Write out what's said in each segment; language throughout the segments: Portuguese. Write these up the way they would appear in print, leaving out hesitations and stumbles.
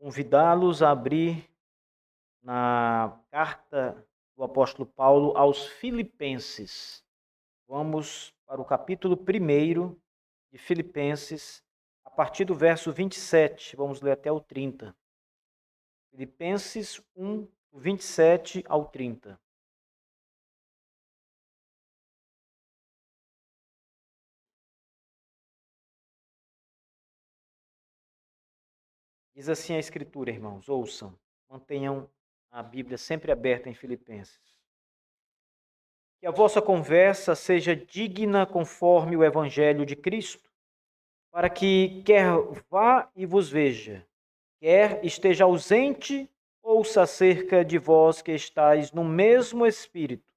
convidá-los a abrir na carta do apóstolo Paulo aos Filipenses. Vamos para o capítulo 1 de Filipenses, a partir do verso 27, vamos ler até o 30. Filipenses 1, 27 ao 30. Diz assim a Escritura, irmãos, ouçam, mantenham a Bíblia sempre aberta em Filipenses. Que a vossa conversa seja digna conforme o Evangelho de Cristo, para que quer vá e vos veja, quer esteja ausente, ouça acerca de vós que estáis no mesmo Espírito,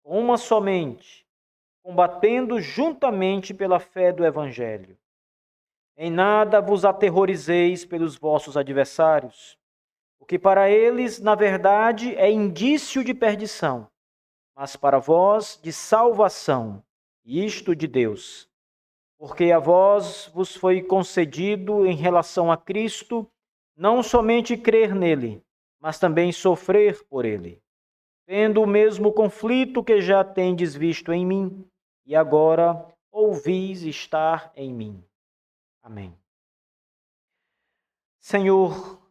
com uma só mente, combatendo juntamente pela fé do Evangelho. Em nada vos aterrorizeis pelos vossos adversários, o que para eles, na verdade, é indício de perdição, mas para vós de salvação, isto de Deus. Porque a vós vos foi concedido em relação a Cristo, não somente crer nele, mas também sofrer por ele, tendo o mesmo conflito que já tendes visto em mim, e agora ouvis estar em mim. Amém. Senhor,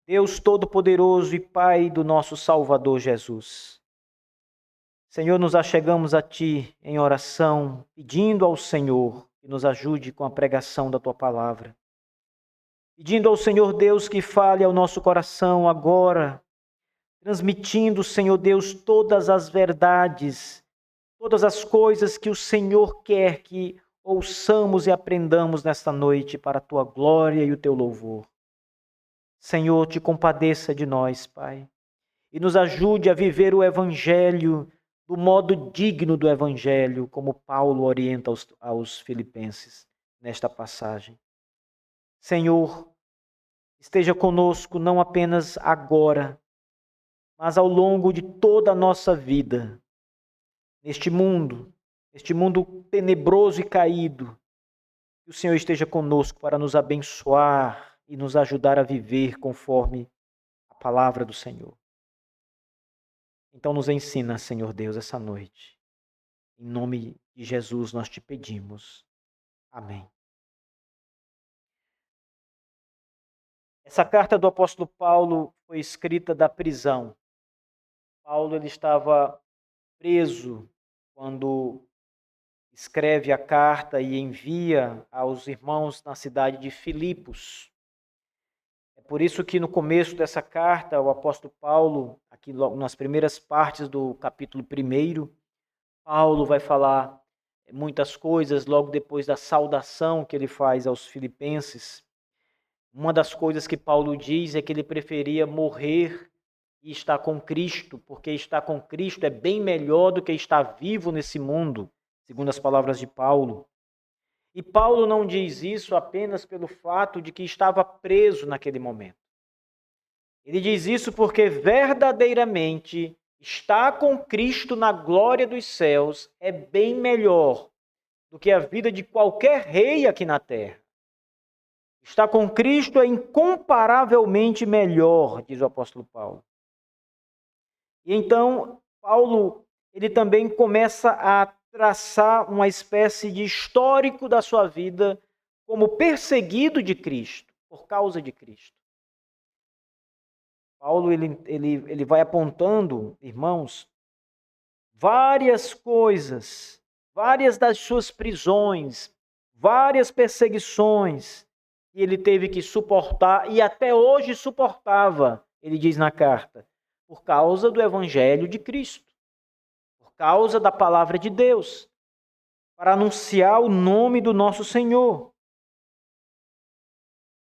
Deus Todo-Poderoso e Pai do nosso Salvador Jesus, Senhor, nos achegamos a Ti em oração, pedindo ao Senhor que nos ajude com a pregação da Tua palavra. Pedindo ao Senhor Deus que fale ao nosso coração agora, transmitindo, Senhor Deus, todas as verdades, todas as coisas que o Senhor quer que ouçamos e aprendamos nesta noite para a Tua glória e o Teu louvor. Senhor, te compadeça de nós, Pai, e nos ajude a viver o Evangelho do modo digno do Evangelho, como Paulo orienta aos Filipenses nesta passagem. Senhor, esteja conosco não apenas agora, mas ao longo de toda a nossa vida, neste mundo tenebroso e caído, que o Senhor esteja conosco para nos abençoar e nos ajudar a viver conforme a palavra do Senhor. Então nos ensina, Senhor Deus, essa noite. Em nome de Jesus nós te pedimos. Amém. Essa carta do apóstolo Paulo foi escrita da prisão. Paulo ele estava preso quando escreve a carta e envia aos irmãos na cidade de Filipos. É por isso que no começo dessa carta, o apóstolo Paulo, aqui logo nas primeiras partes do capítulo 1, Paulo vai falar muitas coisas logo depois da saudação que ele faz aos filipenses. Uma das coisas que Paulo diz é que ele preferia morrer e estar com Cristo, porque estar com Cristo é bem melhor do que estar vivo nesse mundo, segundo as palavras de Paulo. E Paulo não diz isso apenas pelo fato de que estava preso naquele momento. Ele diz isso porque verdadeiramente estar com Cristo na glória dos céus é bem melhor do que a vida de qualquer rei aqui na terra. Estar com Cristo é incomparavelmente melhor, diz o apóstolo Paulo. E então, Paulo, ele também começa a traçar uma espécie de histórico da sua vida como perseguido de Cristo, por causa de Cristo. Paulo, ele vai apontando, irmãos, várias coisas, várias das suas prisões, várias perseguições que ele teve que suportar e até hoje suportava, ele diz na carta, por causa do Evangelho de Cristo, por causa da palavra de Deus, para anunciar o nome do nosso Senhor.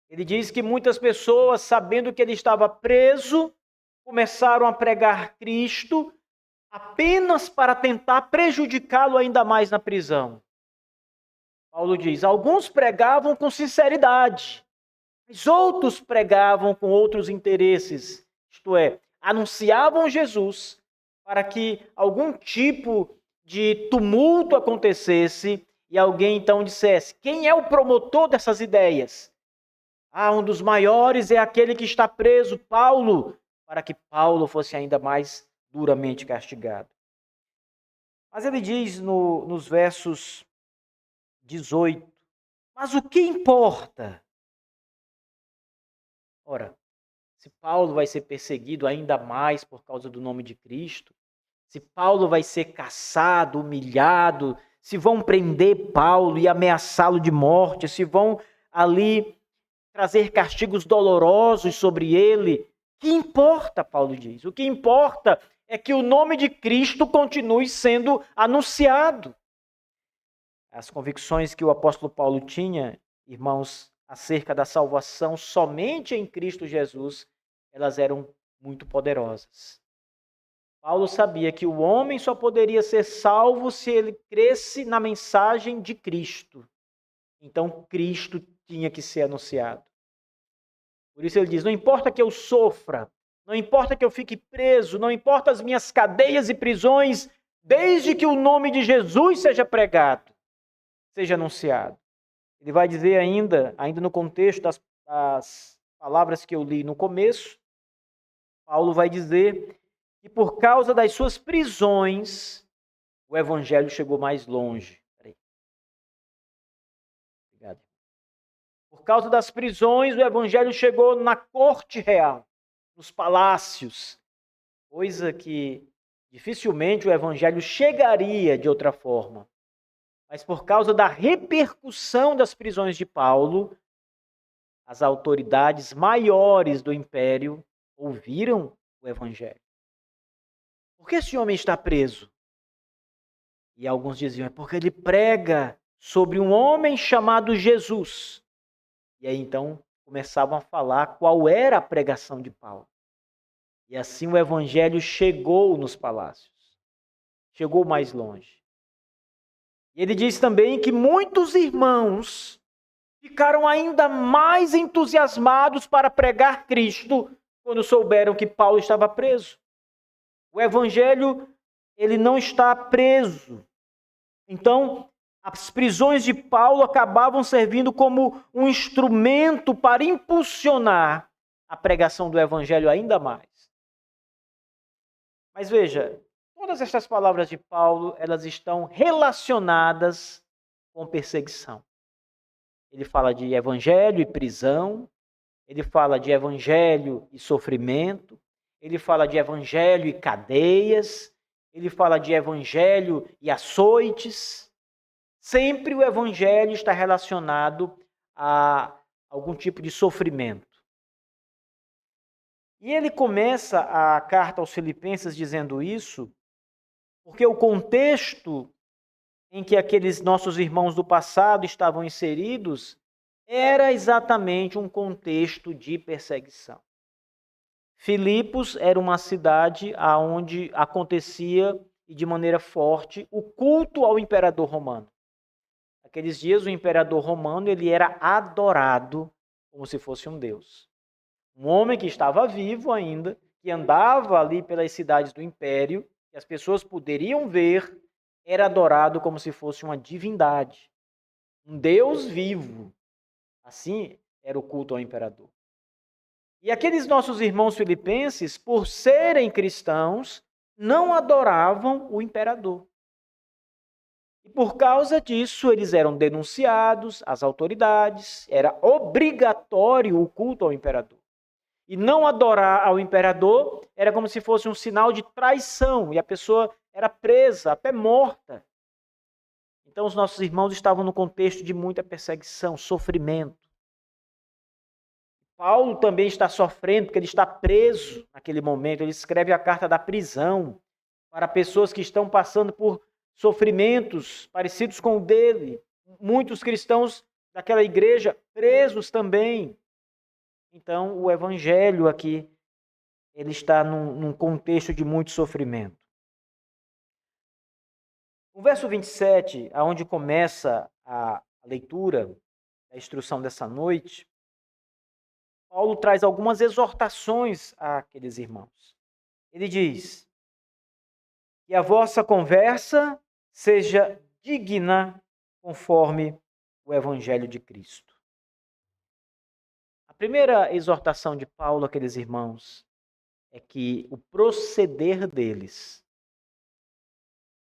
Ele diz que muitas pessoas, sabendo que ele estava preso, começaram a pregar Cristo apenas para tentar prejudicá-lo ainda mais na prisão. Paulo diz, alguns pregavam com sinceridade, mas outros pregavam com outros interesses, isto é, anunciavam Jesus para que algum tipo de tumulto acontecesse e alguém então dissesse, quem é o promotor dessas ideias? Um dos maiores é aquele que está preso, Paulo, para que Paulo fosse ainda mais duramente castigado. Mas ele diz nos versos 18, mas o que importa? Ora, se Paulo vai ser perseguido ainda mais por causa do nome de Cristo, se Paulo vai ser caçado, humilhado, se vão prender Paulo e ameaçá-lo de morte, se vão ali trazer castigos dolorosos sobre ele, que importa, Paulo diz? O que importa é que o nome de Cristo continue sendo anunciado. As convicções que o apóstolo Paulo tinha, irmãos, acerca da salvação somente em Cristo Jesus, elas eram muito poderosas. Paulo sabia que o homem só poderia ser salvo se ele cresce na mensagem de Cristo. Então, Cristo tinha que ser anunciado. Por isso ele diz, não importa que eu sofra, não importa que eu fique preso, não importa as minhas cadeias e prisões, desde que o nome de Jesus seja pregado, seja anunciado. Ele vai dizer ainda no contexto das palavras que eu li no começo, Paulo vai dizer que por causa das suas prisões, o evangelho chegou mais longe. Obrigado. Por causa das prisões, o evangelho chegou na corte real, nos palácios, coisa que dificilmente o evangelho chegaria de outra forma. Mas por causa da repercussão das prisões de Paulo, as autoridades maiores do império ouviram o evangelho. Por que esse homem está preso? E alguns diziam, é porque ele prega sobre um homem chamado Jesus. E aí então começavam a falar qual era a pregação de Paulo. E assim o evangelho chegou nos palácios. Chegou mais longe. E ele diz também que muitos irmãos ficaram ainda mais entusiasmados para pregar Cristo quando souberam que Paulo estava preso. O evangelho, ele não está preso. Então, as prisões de Paulo acabavam servindo como um instrumento para impulsionar a pregação do evangelho ainda mais. Mas veja, todas estas palavras de Paulo, elas estão relacionadas com perseguição. Ele fala de evangelho e prisão, ele fala de evangelho e sofrimento, ele fala de evangelho e cadeias, ele fala de evangelho e açoites. Sempre o evangelho está relacionado a algum tipo de sofrimento. E ele começa a carta aos Filipenses dizendo isso, porque o contexto em que aqueles nossos irmãos do passado estavam inseridos era exatamente um contexto de perseguição. Filipos era uma cidade onde acontecia, e de maneira forte, o culto ao imperador romano. Naqueles dias, o imperador romano ele era adorado como se fosse um deus. Um homem que estava vivo ainda, que andava ali pelas cidades do império, que as pessoas poderiam ver, era adorado como se fosse uma divindade. Um deus vivo. Assim era o culto ao imperador. E aqueles nossos irmãos filipenses, por serem cristãos, não adoravam o imperador. E por causa disso, eles eram denunciados às autoridades, era obrigatório o culto ao imperador. E não adorar ao imperador era como se fosse um sinal de traição, e a pessoa era presa, até morta. Então, os nossos irmãos estavam no contexto de muita perseguição, sofrimento. Paulo também está sofrendo, porque ele está preso naquele momento. Ele escreve a carta da prisão para pessoas que estão passando por sofrimentos parecidos com o dele. Muitos cristãos daquela igreja presos também. Então, o evangelho aqui, ele está num contexto de muito sofrimento. O verso 27, aonde começa a leitura, a instrução dessa noite, Paulo traz algumas exortações àqueles irmãos. Ele diz: que a vossa conversa seja digna conforme o evangelho de Cristo. A primeira exortação de Paulo àqueles irmãos é que o proceder deles,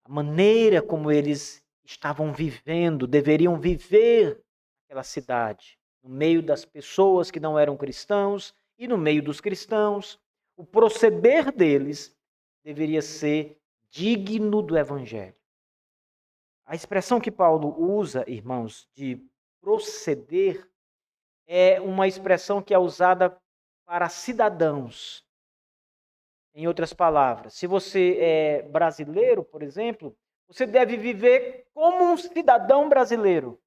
a maneira como eles estavam vivendo, deveriam viver naquela cidade, no meio das pessoas que não eram cristãos e no meio dos cristãos, o proceder deles deveria ser digno do Evangelho. A expressão que Paulo usa, irmãos, de proceder, é uma expressão que é usada para cidadãos. Em outras palavras, se você é brasileiro, por exemplo, você deve viver como um cidadão brasileiro.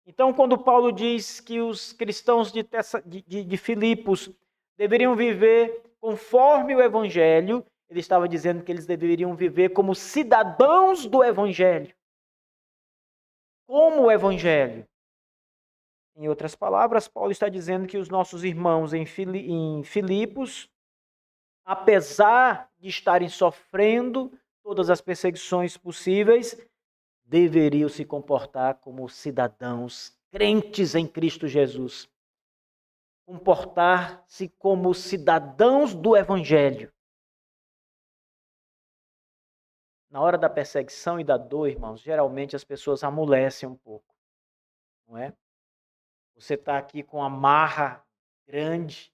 Então, quando Paulo diz que os cristãos de Filipos deveriam viver conforme o Evangelho, ele estava dizendo que eles deveriam viver como cidadãos do Evangelho. Como o Evangelho. Em outras palavras, Paulo está dizendo que os nossos irmãos em Filipos, apesar de estarem sofrendo todas as perseguições possíveis, deveriam se comportar como cidadãos crentes em Cristo Jesus. Comportar-se como cidadãos do Evangelho. Na hora da perseguição e da dor, irmãos, geralmente as pessoas amolecem um pouco, não é? Você está aqui com a marra grande,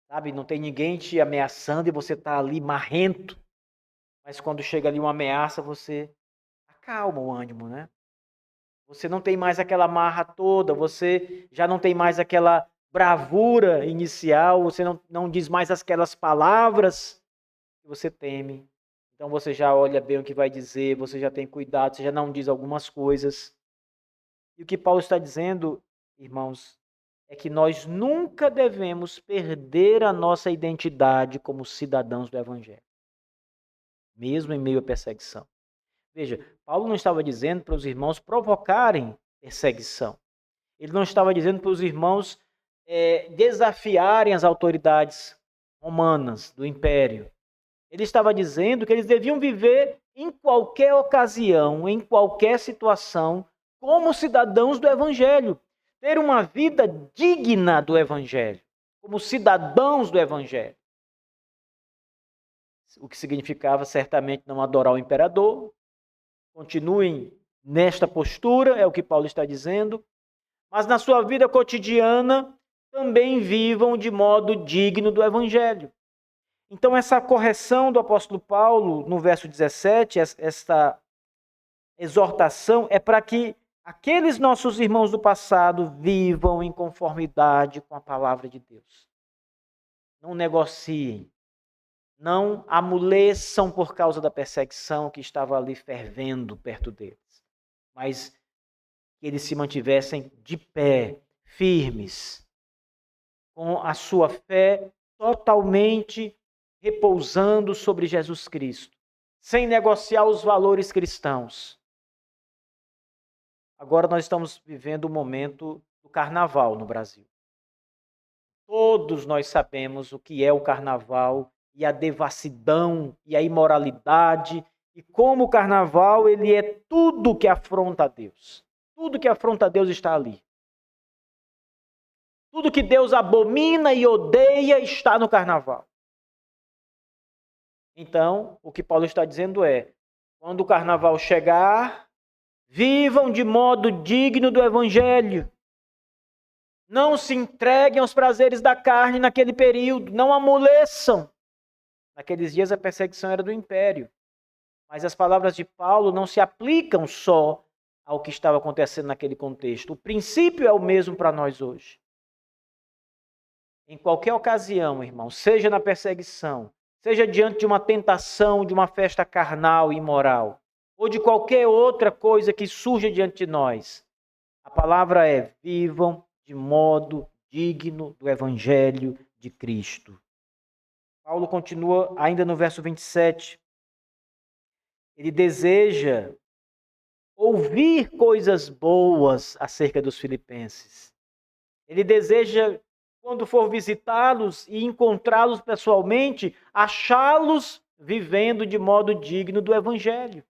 sabe? Não tem ninguém te ameaçando e você está ali marrento. Mas quando chega ali uma ameaça, você acalma o ânimo, né? Você não tem mais aquela marra toda, você já não tem mais aquela bravura inicial, você não diz mais aquelas palavras que você teme. Então você já olha bem o que vai dizer, você já tem cuidado, você já não diz algumas coisas. E o que Paulo está dizendo, irmãos, é que nós nunca devemos perder a nossa identidade como cidadãos do Evangelho, mesmo em meio à perseguição. Veja, Paulo não estava dizendo para os irmãos provocarem perseguição. Ele não estava dizendo para os irmãos desafiarem as autoridades romanas do império. Ele estava dizendo que eles deviam viver em qualquer ocasião, em qualquer situação, como cidadãos do Evangelho. Ter uma vida digna do Evangelho, como cidadãos do Evangelho. O que significava certamente não adorar o imperador. Continuem nesta postura, é o que Paulo está dizendo. Mas na sua vida cotidiana, também vivam de modo digno do Evangelho. Então, essa correção do apóstolo Paulo, no verso 17, esta exortação é para que aqueles nossos irmãos do passado vivam em conformidade com a palavra de Deus. Não negociem, não amoleçam por causa da perseguição que estava ali fervendo perto deles, mas que eles se mantivessem de pé, firmes, com a sua fé totalmente repousando sobre Jesus Cristo, sem negociar os valores cristãos. Agora nós estamos vivendo o momento do carnaval no Brasil. Todos nós sabemos o que é o carnaval e a devassidão e a imoralidade e como o carnaval ele é tudo que afronta a Deus. Tudo que afronta a Deus está ali. Tudo que Deus abomina e odeia está no carnaval. Então, o que Paulo está dizendo é, quando o carnaval chegar, vivam de modo digno do Evangelho. Não se entreguem aos prazeres da carne naquele período, não amoleçam. Naqueles dias a perseguição era do império. Mas as palavras de Paulo não se aplicam só ao que estava acontecendo naquele contexto. O princípio é o mesmo para nós hoje. Em qualquer ocasião, irmão, seja na perseguição, seja diante de uma tentação, de uma festa carnal e imoral, ou de qualquer outra coisa que surja diante de nós, a palavra é: vivam de modo digno do Evangelho de Cristo. Paulo continua ainda no verso 27. Ele deseja ouvir coisas boas acerca dos filipenses. Ele deseja, quando for visitá-los e encontrá-los pessoalmente, achá-los vivendo de modo digno do Evangelho.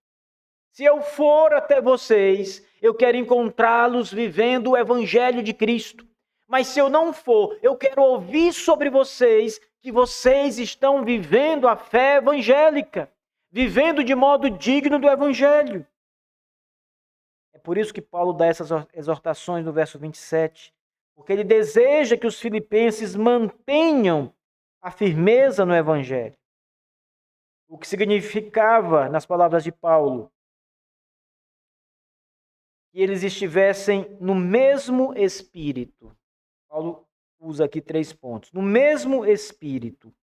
Se eu for até vocês, eu quero encontrá-los vivendo o Evangelho de Cristo. Mas se eu não for, eu quero ouvir sobre vocês que vocês estão vivendo a fé evangélica, vivendo de modo digno do evangelho. É por isso que Paulo dá essas exortações no verso 27, porque ele deseja que os filipenses mantenham a firmeza no evangelho. O que significava, nas palavras de Paulo, que eles estivessem no mesmo espírito. Paulo usa aqui 3 pontos. No mesmo espírito,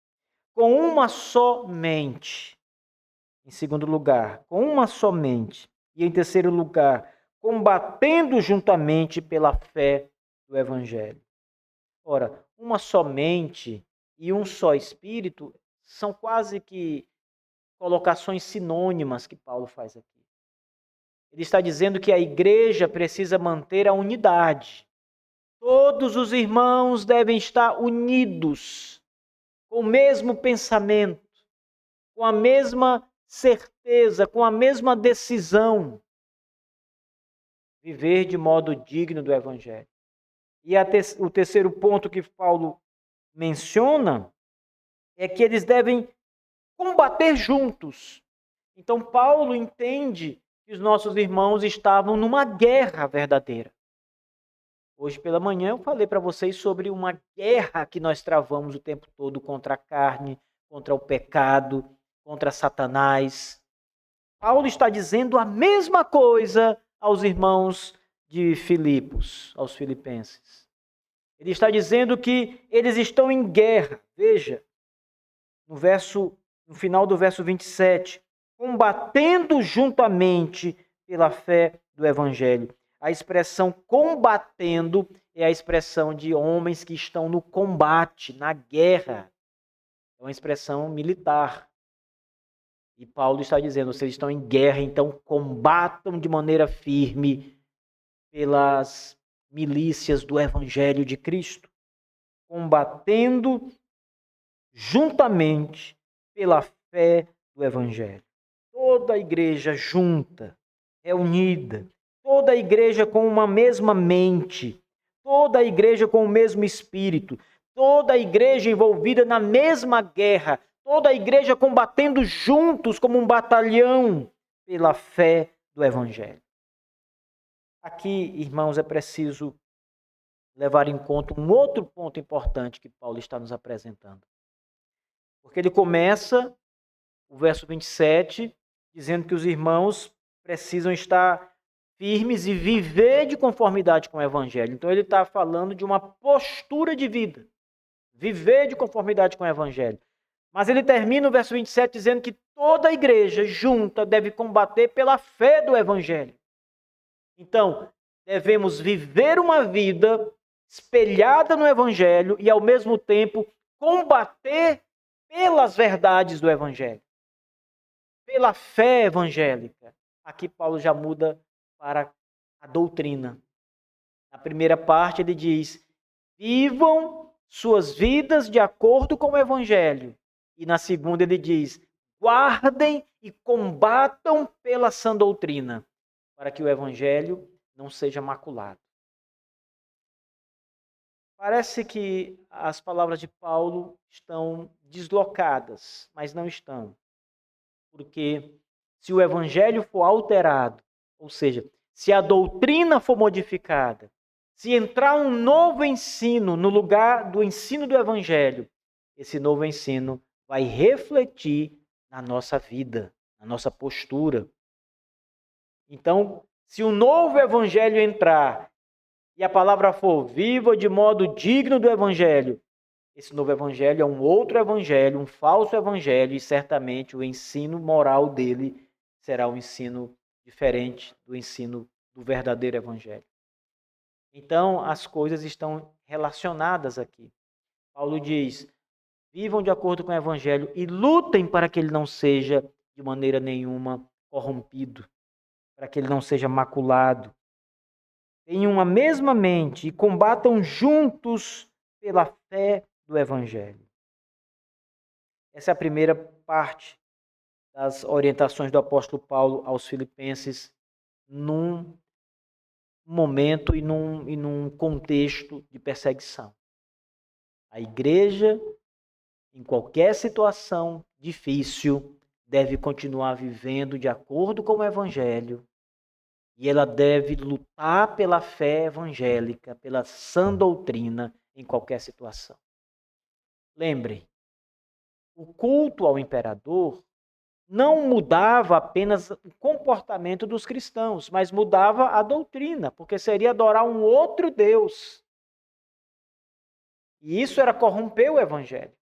com uma só mente. Em segundo lugar, com uma só mente. E em terceiro lugar, combatendo juntamente pela fé do evangelho. Ora, uma só mente e um só espírito são quase que colocações sinônimas que Paulo faz aqui. Ele está dizendo que a igreja precisa manter a unidade. Todos os irmãos devem estar unidos, com o mesmo pensamento, com a mesma certeza, com a mesma decisão. Viver de modo digno do evangelho. E o terceiro ponto que Paulo menciona é que eles devem combater juntos. Então, Paulo entende que os nossos irmãos estavam numa guerra verdadeira. Hoje pela manhã eu falei para vocês sobre uma guerra que nós travamos o tempo todo contra a carne, contra o pecado, contra Satanás. Paulo está dizendo a mesma coisa aos irmãos de Filipos, aos filipenses. Ele está dizendo que eles estão em guerra. Veja, no final do verso 27, combatendo juntamente pela fé do evangelho. A expressão combatendo é a expressão de homens que estão no combate, na guerra. É uma expressão militar. E Paulo está dizendo, vocês estão em guerra, então combatam de maneira firme pelas milícias do evangelho de Cristo. Combatendo juntamente pela fé do evangelho. Toda a igreja junta, reunida, toda a igreja com uma mesma mente, toda a igreja com o mesmo espírito, toda a igreja envolvida na mesma guerra, toda a igreja combatendo juntos como um batalhão pela fé do evangelho. Aqui, irmãos, é preciso levar em conta um outro ponto importante que Paulo está nos apresentando. Porque ele começa o verso 27 dizendo que os irmãos precisam estar firmes e viver de conformidade com o evangelho. Então ele está falando de uma postura de vida. Viver de conformidade com o evangelho. Mas ele termina o verso 27 dizendo que toda a igreja junta deve combater pela fé do evangelho. Então, devemos viver uma vida espelhada no evangelho e ao mesmo tempo combater pelas verdades do evangelho. Pela fé evangélica. Aqui Paulo já muda para a doutrina. Na primeira parte ele diz: vivam suas vidas de acordo com o evangelho. E na segunda ele diz: guardem e combatam pela sã doutrina, para que o evangelho não seja maculado. Parece que as palavras de Paulo estão deslocadas, mas não estão. Porque se o evangelho for alterado, ou seja, se a doutrina for modificada, se entrar um novo ensino no lugar do ensino do evangelho, esse novo ensino vai refletir na nossa vida, na nossa postura. Então, se o novo evangelho entrar e a palavra for viva de modo digno do evangelho, esse novo evangelho é um outro evangelho, um falso evangelho, e certamente o ensino moral dele será um ensino diferente do ensino do verdadeiro evangelho. Então, as coisas estão relacionadas aqui. Paulo diz: vivam de acordo com o evangelho e lutem para que ele não seja de maneira nenhuma corrompido, para que ele não seja maculado. Tenham uma mesma mente e combatam juntos pela fé do evangelho. Essa é a primeira parte das orientações do apóstolo Paulo aos filipenses num momento e num contexto de perseguição. A igreja, em qualquer situação difícil, deve continuar vivendo de acordo com o Evangelho, e ela deve lutar pela fé evangélica, pela sã doutrina, em qualquer situação. Lembrem, o culto ao imperador não mudava apenas o comportamento dos cristãos, mas mudava a doutrina, porque seria adorar um outro Deus. E isso era corromper o evangelho.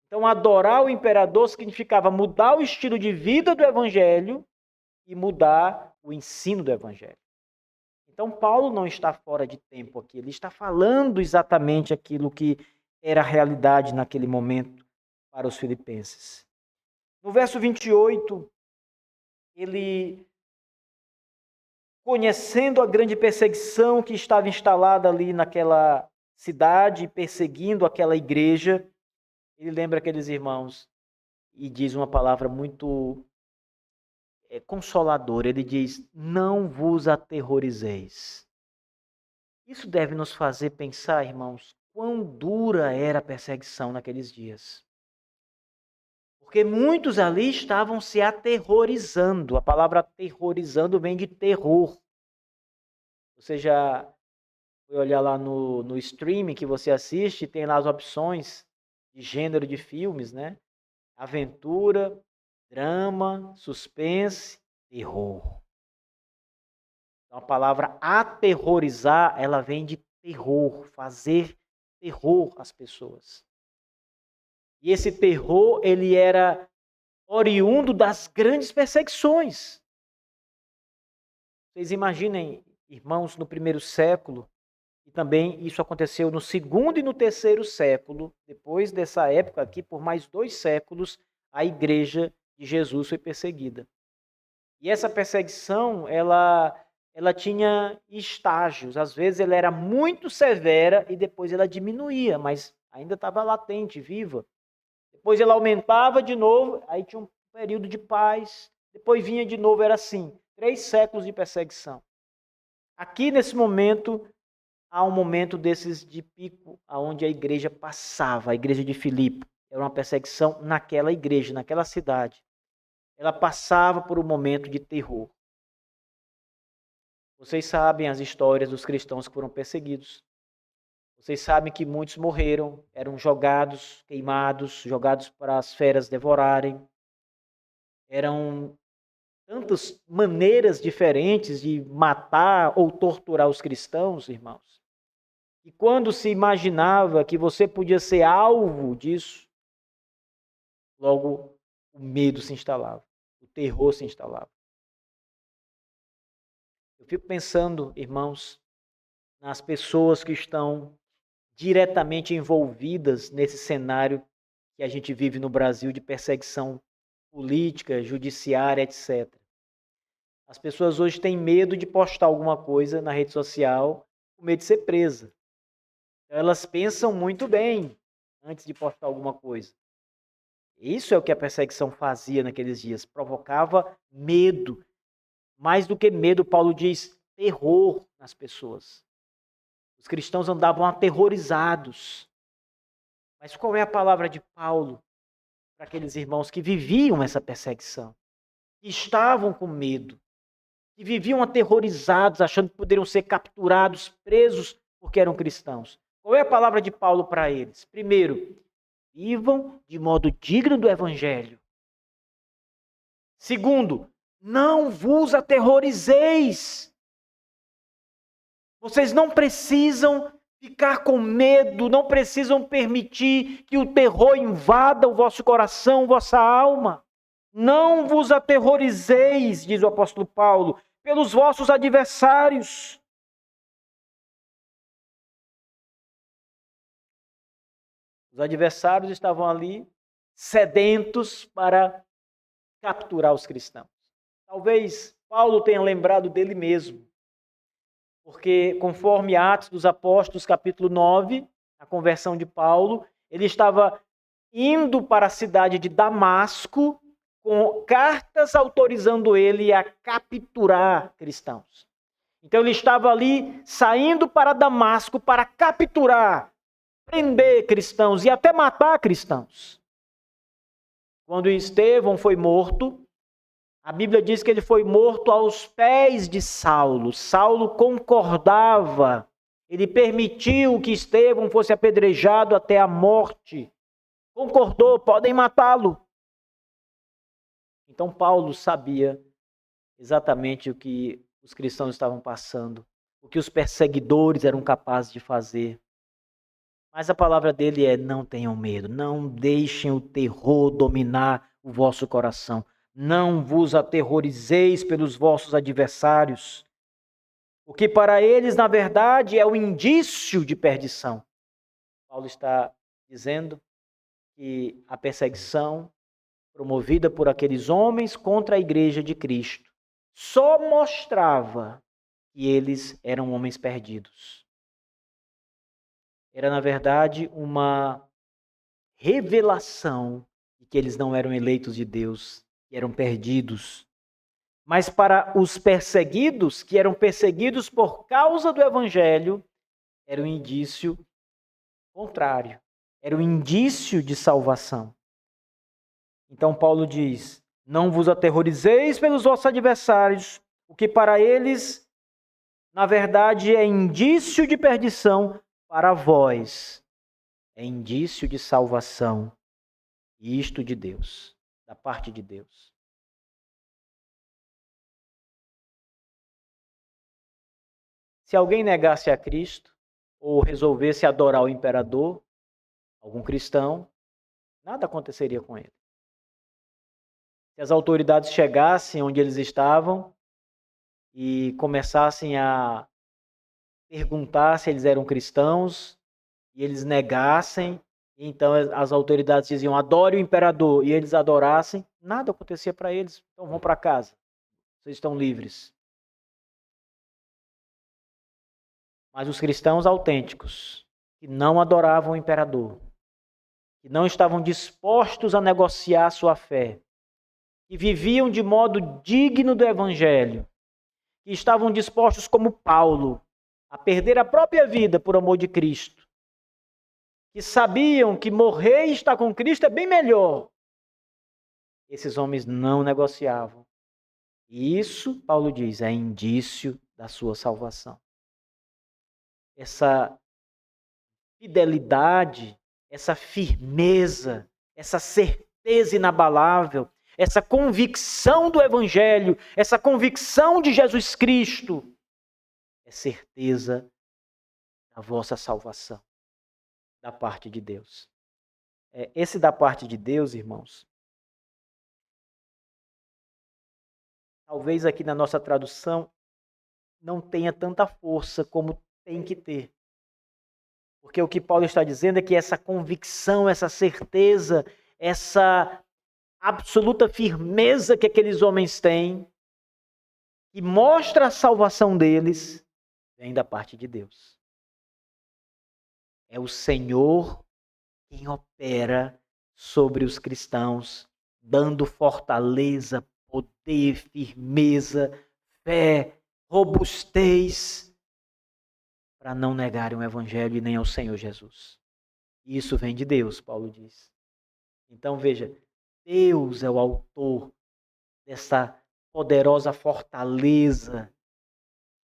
Então, adorar o imperador significava mudar o estilo de vida do evangelho e mudar o ensino do evangelho. Então, Paulo não está fora de tempo aqui, ele está falando exatamente aquilo que era a realidade naquele momento para os filipenses. No verso 28, ele, conhecendo a grande perseguição que estava instalada ali naquela cidade, perseguindo aquela igreja, ele lembra aqueles irmãos e diz uma palavra muito consoladora. Ele diz: não vos aterrorizeis. Isso deve nos fazer pensar, irmãos, quão dura era a perseguição naqueles dias. Porque muitos ali estavam se aterrorizando. A palavra aterrorizando vem de terror. Você já foi olhar lá no streaming que você assiste, tem lá as opções de gênero de filmes, né? Aventura, drama, suspense, terror. Então, a palavra aterrorizar, ela vem de terror, fazer terror às pessoas. E esse terror, ele era oriundo das grandes perseguições. Vocês imaginem, irmãos, no primeiro século, e também isso aconteceu no segundo e no terceiro século, depois dessa época aqui, por mais 2 séculos, a igreja de Jesus foi perseguida. E essa perseguição, ela tinha estágios. Às vezes ela era muito severa e depois ela diminuía, mas ainda estava latente, viva. Depois ela aumentava de novo, aí tinha um período de paz, depois vinha de novo, era assim, 3 séculos de perseguição. Aqui nesse momento, há um momento desses de pico, onde a igreja passava, a igreja de Filipe. Era uma perseguição naquela igreja, naquela cidade. Ela passava por um momento de terror. Vocês sabem as histórias dos cristãos que foram perseguidos. Vocês sabem que muitos morreram, eram jogados, queimados, jogados para as feras devorarem. Eram tantas maneiras diferentes de matar ou torturar os cristãos, irmãos. E quando se imaginava que você podia ser alvo disso, logo o medo se instalava, o terror se instalava. Eu fico pensando, irmãos, nas pessoas que estão diretamente envolvidas nesse cenário que a gente vive no Brasil de perseguição política, judiciária, etc. As pessoas hoje têm medo de postar alguma coisa na rede social, com medo de ser presa. Então, elas pensam muito bem antes de postar alguma coisa. Isso é o que a perseguição fazia naqueles dias, provocava medo. Mais do que medo, Paulo diz, terror nas pessoas. Os cristãos andavam aterrorizados. Mas qual é a palavra de Paulo para aqueles irmãos que viviam essa perseguição? Que estavam com medo, que viviam aterrorizados, achando que poderiam ser capturados, presos, porque eram cristãos. Qual é a palavra de Paulo para eles? Primeiro, vivam de modo digno do evangelho. Segundo, não vos aterrorizeis. Vocês não precisam ficar com medo, não precisam permitir que o terror invada o vosso coração, vossa alma. Não vos aterrorizeis, diz o apóstolo Paulo, pelos vossos adversários. Os adversários estavam ali, sedentos para capturar os cristãos. Talvez Paulo tenha lembrado dele mesmo, porque conforme Atos dos Apóstolos, capítulo 9, a conversão de Paulo, ele estava indo para a cidade de Damasco com cartas autorizando ele a capturar cristãos. Então ele estava ali saindo para Damasco para capturar, prender cristãos e até matar cristãos. Quando Estevão foi morto, a Bíblia diz que ele foi morto aos pés de Saulo. Saulo concordava, ele permitiu que Estevão fosse apedrejado até a morte. Concordou, podem matá-lo. Então Paulo sabia exatamente o que os cristãos estavam passando, o que os perseguidores eram capazes de fazer. Mas a palavra dele é: não tenham medo, não deixem o terror dominar o vosso coração. Não vos aterrorizeis pelos vossos adversários, o que para eles, na verdade, é o indício de perdição. Paulo está dizendo que a perseguição promovida por aqueles homens contra a igreja de Cristo só mostrava que eles eram homens perdidos. Era, na verdade, uma revelação de que eles não eram eleitos de Deus, que eram perdidos. Mas para os perseguidos, que eram perseguidos por causa do Evangelho, era um indício contrário, era um indício de salvação. Então Paulo diz: não vos aterrorizeis pelos vossos adversários, o que para eles, na verdade, é indício de perdição, para vós é indício de salvação, e isto de Deus, da parte de Deus. Se alguém negasse a Cristo, ou resolvesse adorar o imperador, algum cristão, nada aconteceria com ele. Se as autoridades chegassem onde eles estavam e começassem a perguntar se eles eram cristãos, e eles negassem, então as autoridades diziam: adore o imperador, e eles adorassem, nada acontecia para eles. Então vão para casa, vocês estão livres. Mas os cristãos autênticos, que não adoravam o imperador, que não estavam dispostos a negociar sua fé, que viviam de modo digno do evangelho, que estavam dispostos, como Paulo, a perder a própria vida por amor de Cristo, que sabiam que morrer e estar com Cristo é bem melhor. Esses homens não negociavam. E isso, Paulo diz, é indício da sua salvação. Essa fidelidade, essa firmeza, essa certeza inabalável, essa convicção do Evangelho, essa convicção de Jesus Cristo, é certeza da vossa salvação, da parte de Deus. Esse da parte de Deus, irmãos, talvez aqui na nossa tradução não tenha tanta força como tem que ter. Porque o que Paulo está dizendo é que essa convicção, essa certeza, essa absoluta firmeza que aqueles homens têm, que mostra a salvação deles, vem da parte de Deus. É o Senhor quem opera sobre os cristãos, dando fortaleza, poder, firmeza, fé, robustez, para não negarem o Evangelho e nem ao Senhor Jesus. Isso vem de Deus, Paulo diz. Então veja, Deus é o autor dessa poderosa fortaleza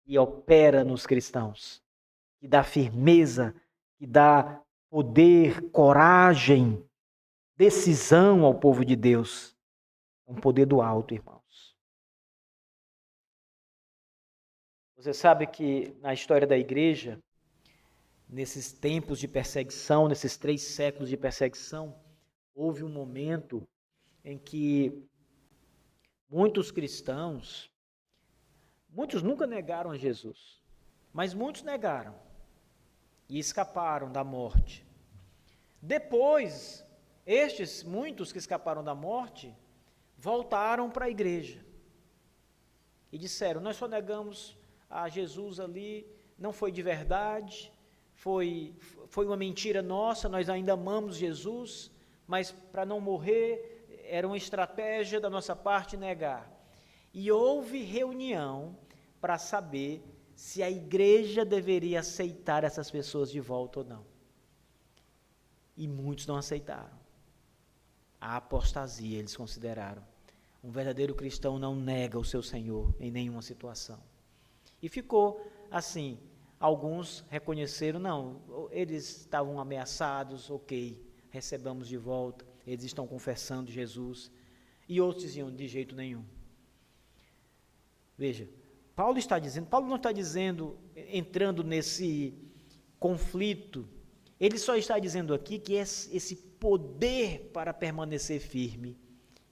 que opera nos cristãos, que dá firmeza, que dá poder, coragem, decisão ao povo de Deus. É um poder do alto, irmãos. Você sabe que na história da igreja, nesses tempos de perseguição, nesses 3 séculos de perseguição, houve um momento em que muitos cristãos, muitos nunca negaram a Jesus, mas muitos negaram e escaparam da morte. Depois, estes muitos que escaparam da morte, voltaram para a igreja e disseram: nós só negamos a Jesus ali, não foi de verdade, foi uma mentira nossa, nós ainda amamos Jesus, mas para não morrer, era uma estratégia da nossa parte negar. E houve reunião para saber se a igreja deveria aceitar essas pessoas de volta ou não. E muitos não aceitaram. A apostasia eles consideraram. Um verdadeiro cristão não nega o seu Senhor em nenhuma situação. E ficou assim, alguns reconheceram, não, eles estavam ameaçados, ok, recebamos de volta, eles estão confessando Jesus. E outros diziam, de jeito nenhum. Veja, Paulo não está dizendo, entrando nesse conflito, ele só está dizendo aqui que esse poder para permanecer firme,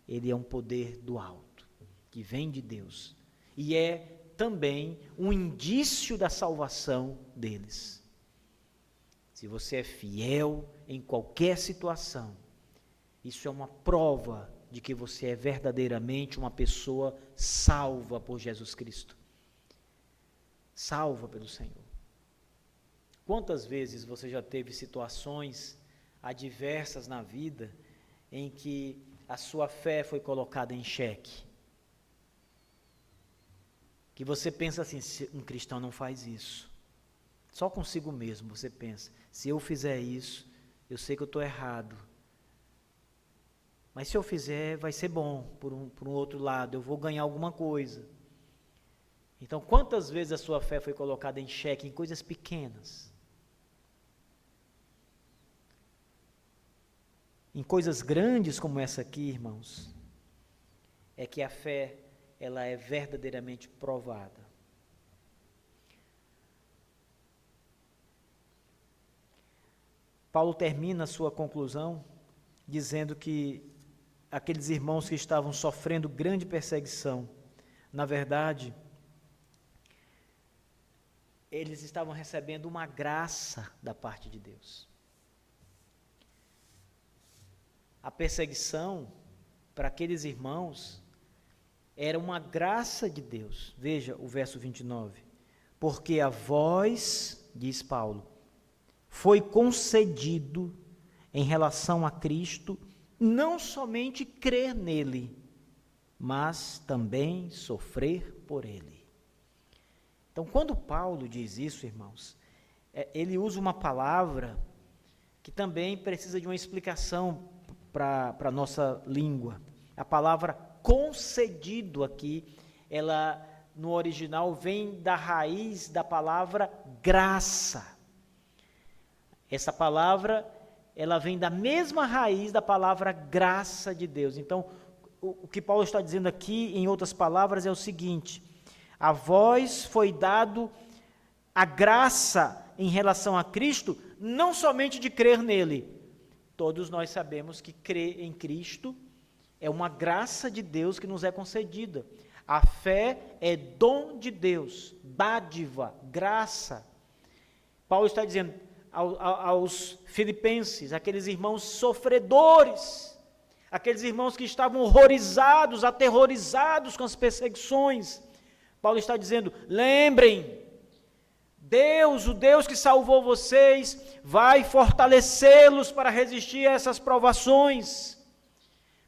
ele é um poder do alto, que vem de Deus, e é também um indício da salvação deles. Se você é fiel em qualquer situação, isso é uma prova de que você é verdadeiramente uma pessoa salva por Jesus Cristo. Salva pelo Senhor. Quantas vezes você já teve situações adversas na vida em que a sua fé foi colocada em xeque? Que você pensa assim, um cristão não faz isso. Só consigo mesmo você pensa, se eu fizer isso, eu sei que eu estou errado. Mas se eu fizer, vai ser bom, por um outro lado, eu vou ganhar alguma coisa. Então, quantas vezes a sua fé foi colocada em xeque em coisas pequenas? Em coisas grandes como essa aqui, irmãos, é que a fé, ela é verdadeiramente provada. Paulo termina a sua conclusão dizendo que aqueles irmãos que estavam sofrendo grande perseguição, na verdade, eles estavam recebendo uma graça da parte de Deus. A perseguição para aqueles irmãos era uma graça de Deus. Veja o verso 29. Porque a vós, diz Paulo, foi concedido em relação a Cristo não somente crer nele, mas também sofrer por ele. Então, quando Paulo diz isso, irmãos, ele usa uma palavra que também precisa de uma explicação para a nossa língua. A palavra concedido aqui, ela no original vem da raiz da palavra graça. Essa palavra, ela vem da mesma raiz da palavra graça de Deus. Então, o que Paulo está dizendo aqui, em outras palavras, é o seguinte: a vós foi dado a graça em relação a Cristo, não somente de crer nele. Todos nós sabemos que crer em Cristo é uma graça de Deus que nos é concedida. A fé é dom de Deus, dádiva, graça. Paulo está dizendo aos filipenses, aqueles irmãos sofredores, aqueles irmãos que estavam horrorizados, aterrorizados com as perseguições, Paulo está dizendo, lembrem, Deus, o Deus que salvou vocês, vai fortalecê-los para resistir a essas provações,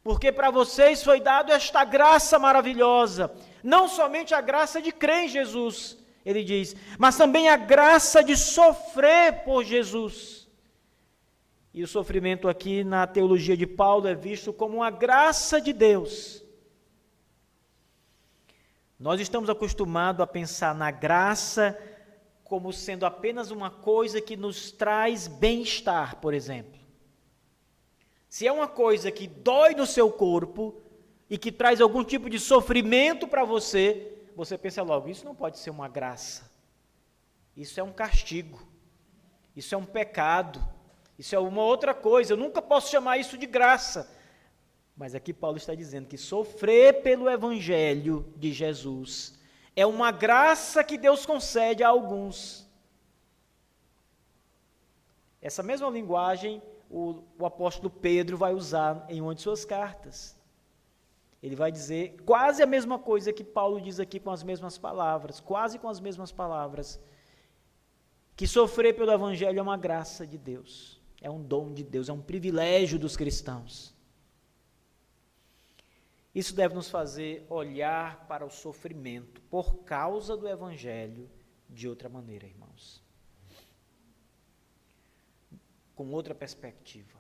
porque para vocês foi dado esta graça maravilhosa, não somente a graça de crer em Jesus, ele diz, mas também a graça de sofrer por Jesus. E o sofrimento aqui na teologia de Paulo é visto como uma graça de Deus. Nós estamos acostumados a pensar na graça como sendo apenas uma coisa que nos traz bem-estar, por exemplo. Se é uma coisa que dói no seu corpo e que traz algum tipo de sofrimento para você, você pensa logo, isso não pode ser uma graça. Isso é um castigo. Isso é um pecado. Isso é uma outra coisa. Eu nunca posso chamar isso de graça. Mas aqui Paulo está dizendo que sofrer pelo Evangelho de Jesus é uma graça que Deus concede a alguns. Essa mesma linguagem o apóstolo Pedro vai usar em uma de suas cartas. Ele vai dizer quase a mesma coisa que Paulo diz aqui com as mesmas palavras, quase com as mesmas palavras, que sofrer pelo Evangelho é uma graça de Deus, é um dom de Deus, é um privilégio dos cristãos. Isso deve nos fazer olhar para o sofrimento por causa do Evangelho de outra maneira, irmãos. Com outra perspectiva.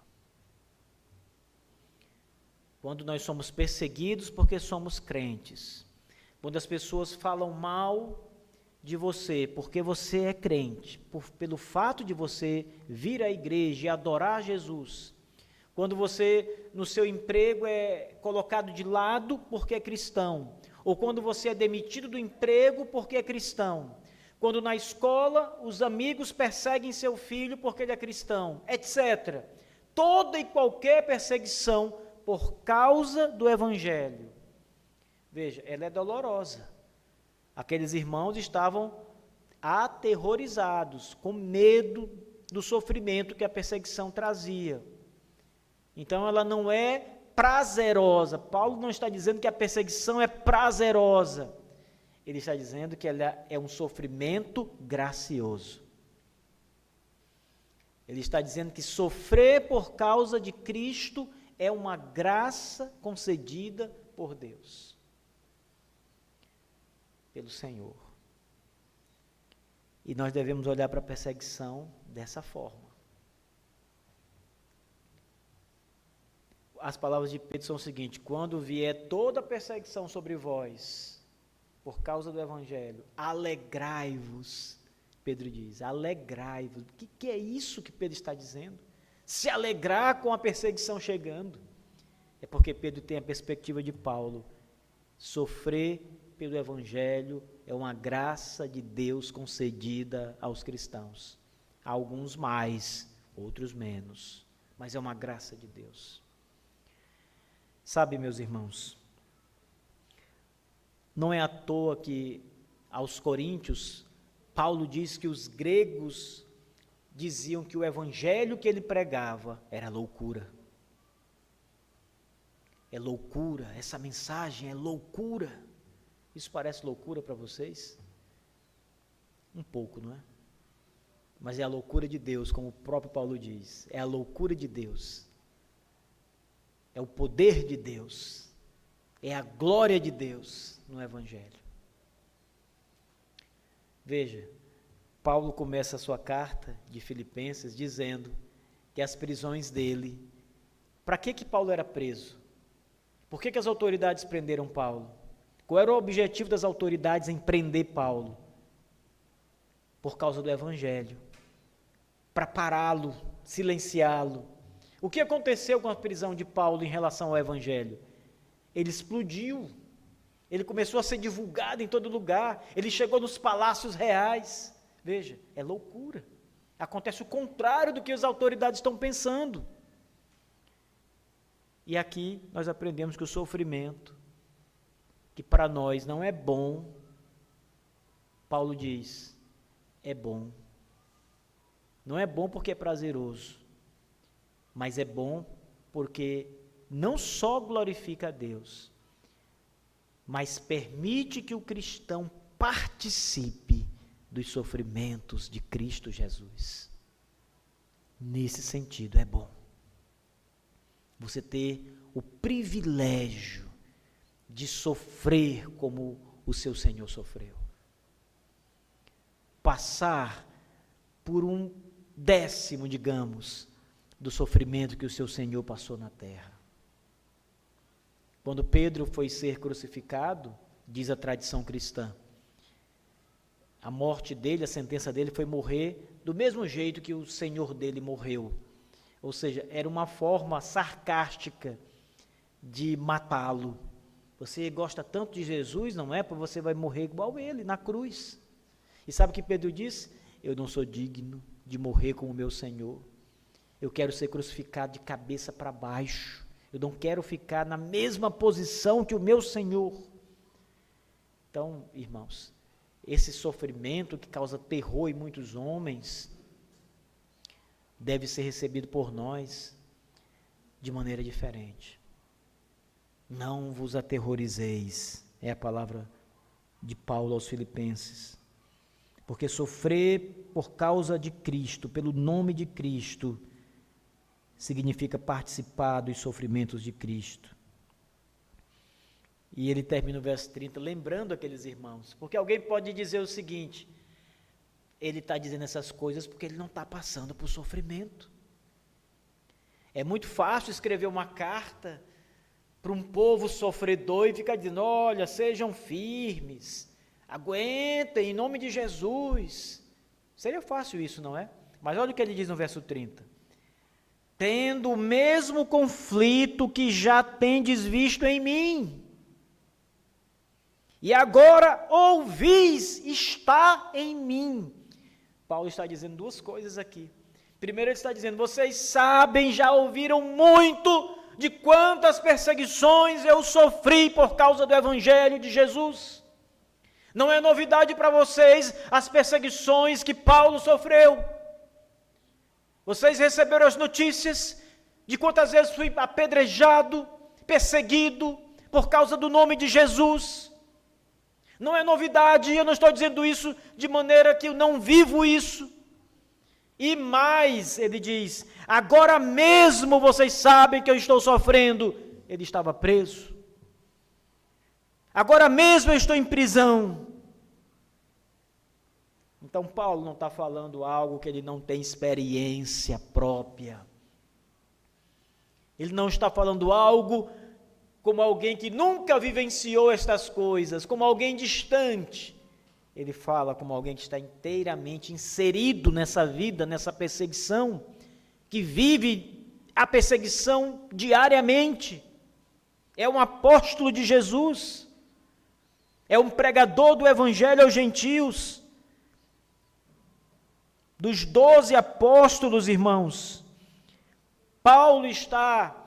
Quando nós somos perseguidos porque somos crentes, quando as pessoas falam mal de você porque você é crente, pelo fato de você vir à igreja e adorar Jesus, quando você no seu emprego é colocado de lado porque é cristão, ou quando você é demitido do emprego porque é cristão, quando na escola os amigos perseguem seu filho porque ele é cristão, etc. Toda e qualquer perseguição por causa do evangelho, veja, ela é dolorosa. Aqueles irmãos estavam aterrorizados, com medo do sofrimento que a perseguição trazia. Então ela não é prazerosa. Paulo não está dizendo que a perseguição é prazerosa. Ele está dizendo que ela é um sofrimento gracioso. Ele está dizendo que sofrer por causa de Cristo é uma graça concedida por Deus, pelo Senhor. E nós devemos olhar para a perseguição dessa forma. As palavras de Pedro são o seguinte: quando vier toda a perseguição sobre vós, por causa do Evangelho, alegrai-vos. Pedro diz, alegrai-vos. O que é isso que Pedro está dizendo? Se alegrar com a perseguição chegando. É porque Pedro tem a perspectiva de Paulo. Sofrer pelo Evangelho é uma graça de Deus concedida aos cristãos. Alguns mais, outros menos, mas é uma graça de Deus. Sabe, meus irmãos, não é à toa que aos Coríntios, Paulo diz que os gregos diziam que o evangelho que ele pregava era loucura. É loucura, essa mensagem é loucura. Isso parece loucura para vocês? Um pouco, não é? Mas é a loucura de Deus, como o próprio Paulo diz. É a loucura de Deus. É o poder de Deus. É a glória de Deus no Evangelho. Veja, Paulo começa a sua carta de Filipenses dizendo que as prisões dele... Para que Paulo era preso? Por que as autoridades prenderam Paulo? Qual era o objetivo das autoridades em prender Paulo? Por causa do Evangelho. Para pará-lo, silenciá-lo. O que aconteceu com a prisão de Paulo em relação ao Evangelho? Ele explodiu. Ele começou a ser divulgado em todo lugar. Ele chegou nos palácios reais. Veja, é loucura. Acontece o contrário do que as autoridades estão pensando. E aqui nós aprendemos que o sofrimento, que para nós não é bom, Paulo diz, é bom. Não é bom porque é prazeroso, mas é bom porque não só glorifica a Deus, mas permite que o cristão participe dos sofrimentos de Cristo Jesus. Nesse sentido, é bom você ter o privilégio de sofrer como o seu Senhor sofreu. Passar por 1/10, digamos, do sofrimento que o seu Senhor passou na terra. Quando Pedro foi ser crucificado, diz a tradição cristã, a morte dele, a sentença dele foi morrer do mesmo jeito que o Senhor dele morreu. Ou seja, era uma forma sarcástica de matá-lo. Você gosta tanto de Jesus, não é? Porque você vai morrer igual ele, na cruz. E sabe o que Pedro disse? Eu não sou digno de morrer como meu Senhor. Eu quero ser crucificado de cabeça para baixo. Eu não quero ficar na mesma posição que o meu Senhor. Então, irmãos, esse sofrimento que causa terror em muitos homens deve ser recebido por nós de maneira diferente. Não vos aterrorizeis, é a palavra de Paulo aos Filipenses. Porque sofrer por causa de Cristo, pelo nome de Cristo, significa participar dos sofrimentos de Cristo. E ele termina o verso 30, lembrando aqueles irmãos. Porque alguém pode dizer o seguinte, ele está dizendo essas coisas porque ele não está passando por sofrimento. É muito fácil escrever uma carta para um povo sofredor e ficar dizendo, olha, sejam firmes, aguentem em nome de Jesus. Seria fácil isso, não é? Mas olha o que ele diz no verso 30. Tendo o mesmo conflito que já tendes visto em mim, e agora ouvis está em mim. Paulo está dizendo duas coisas aqui. Primeiro ele está dizendo, vocês sabem, já ouviram muito de quantas perseguições eu sofri por causa do Evangelho de Jesus. Não é novidade para vocês as perseguições que Paulo sofreu. Vocês receberam as notícias de quantas vezes fui apedrejado, perseguido por causa do nome de Jesus. Não é novidade, eu não estou dizendo isso de maneira que eu não vivo isso. E mais, ele diz, agora mesmo vocês sabem que eu estou sofrendo. Ele estava preso. Agora mesmo eu estou em prisão. Então Paulo não está falando algo que ele não tem experiência própria. Ele não está falando algo como alguém que nunca vivenciou estas coisas, como alguém distante. Ele fala como alguém que está inteiramente inserido nessa vida, nessa perseguição, que vive a perseguição diariamente. É um apóstolo de Jesus, é um pregador do Evangelho aos gentios. Dos 12 apóstolos, irmãos, Paulo está,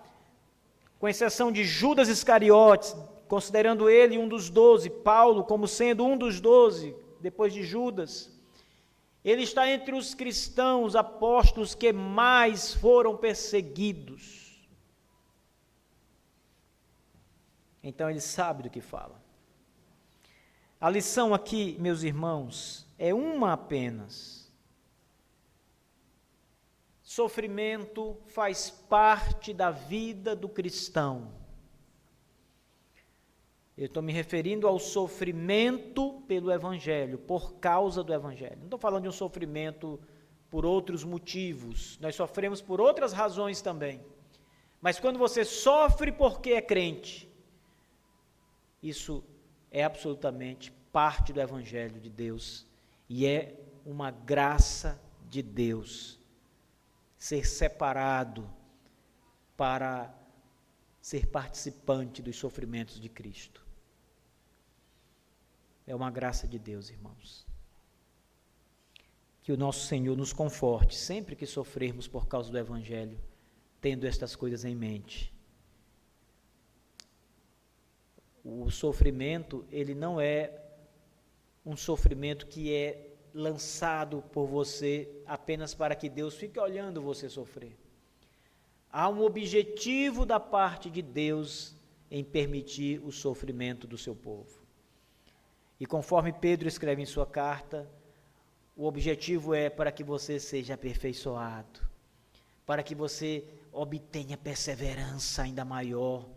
com exceção de Judas Iscariotes, considerando ele um dos 12, Paulo como sendo um dos 12, depois de Judas, ele está entre os cristãos apóstolos que mais foram perseguidos. Então ele sabe do que fala. A lição aqui, meus irmãos, é uma apenas. Sofrimento faz parte da vida do cristão. Eu estou me referindo ao sofrimento pelo Evangelho, por causa do Evangelho. Não estou falando de um sofrimento por outros motivos. Nós sofremos por outras razões também. Mas quando você sofre porque é crente, isso é absolutamente parte do Evangelho de Deus. E é uma graça de Deus ser separado para ser participante dos sofrimentos de Cristo. É uma graça de Deus, irmãos. Que o nosso Senhor nos conforte sempre que sofrermos por causa do Evangelho, tendo estas coisas em mente. O sofrimento, ele não é um sofrimento que é lançado por você apenas para que Deus fique olhando você sofrer. Há um objetivo da parte de Deus em permitir o sofrimento do seu povo. E conforme Pedro escreve em sua carta, o objetivo é para que você seja aperfeiçoado, para que você obtenha perseverança ainda maior.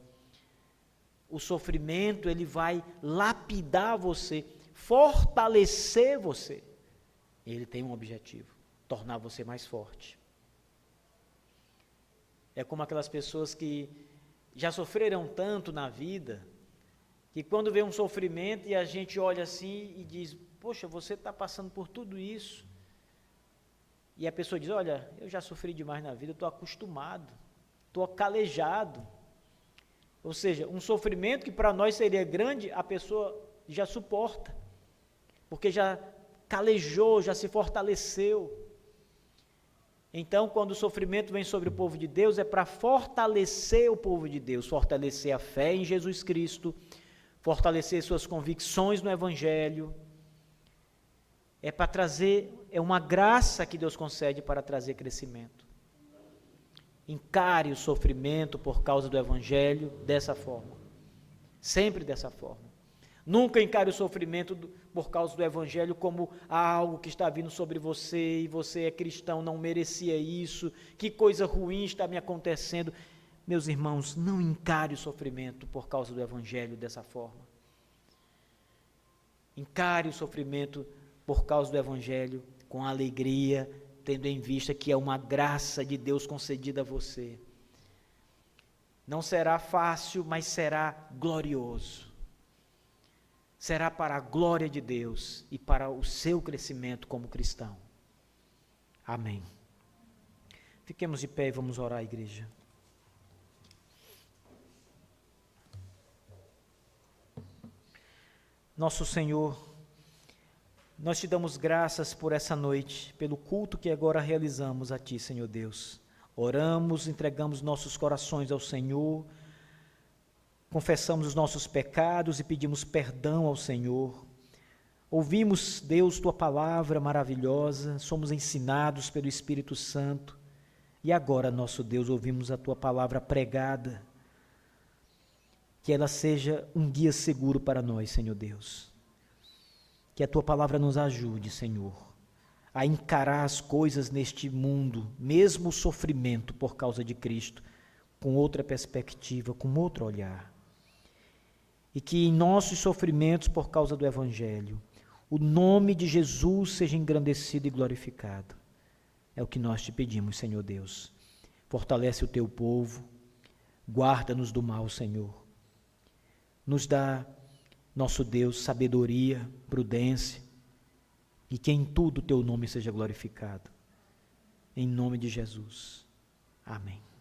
O sofrimento, ele vai lapidar você, fortalecer você. Ele tem um objetivo, tornar você mais forte. É como aquelas pessoas que já sofreram tanto na vida, que quando vê um sofrimento e a gente olha assim e diz, poxa, você está passando por tudo isso. E a pessoa diz, olha, eu já sofri demais na vida, estou acostumado, estou calejado. Ou seja, um sofrimento que para nós seria grande, a pessoa já suporta, porque já calejou, já se fortaleceu. Então, quando o sofrimento vem sobre o povo de Deus, é para fortalecer o povo de Deus, fortalecer a fé em Jesus Cristo, fortalecer suas convicções no Evangelho. É para trazer, é uma graça que Deus concede para trazer crescimento. Encare o sofrimento por causa do Evangelho dessa forma, sempre dessa forma. Nunca encare o sofrimento por causa do Evangelho como algo que está vindo sobre você e você é cristão, não merecia isso, que coisa ruim está me acontecendo. Meus irmãos, não encare o sofrimento por causa do Evangelho dessa forma. Encare o sofrimento por causa do Evangelho com alegria, tendo em vista que é uma graça de Deus concedida a você. Não será fácil, mas será glorioso. Será para a glória de Deus e para o seu crescimento como cristão. Amém. Fiquemos de pé e vamos orar, igreja. Nosso Senhor, nós te damos graças por essa noite, pelo culto que agora realizamos a Ti, Senhor Deus. Oramos, entregamos nossos corações ao Senhor, confessamos os nossos pecados e pedimos perdão ao Senhor. Ouvimos, Deus, Tua palavra maravilhosa, somos ensinados pelo Espírito Santo e agora, nosso Deus, ouvimos a Tua palavra pregada, que ela seja um guia seguro para nós, Senhor Deus. Que a Tua palavra nos ajude, Senhor, a encarar as coisas neste mundo, mesmo o sofrimento por causa de Cristo, com outra perspectiva, com outro olhar. E que em nossos sofrimentos por causa do Evangelho, o nome de Jesus seja engrandecido e glorificado. É o que nós te pedimos, Senhor Deus. Fortalece o Teu povo, guarda-nos do mal, Senhor. Nos dá, nosso Deus, sabedoria, prudência, e que em tudo o Teu nome seja glorificado. Em nome de Jesus. Amém.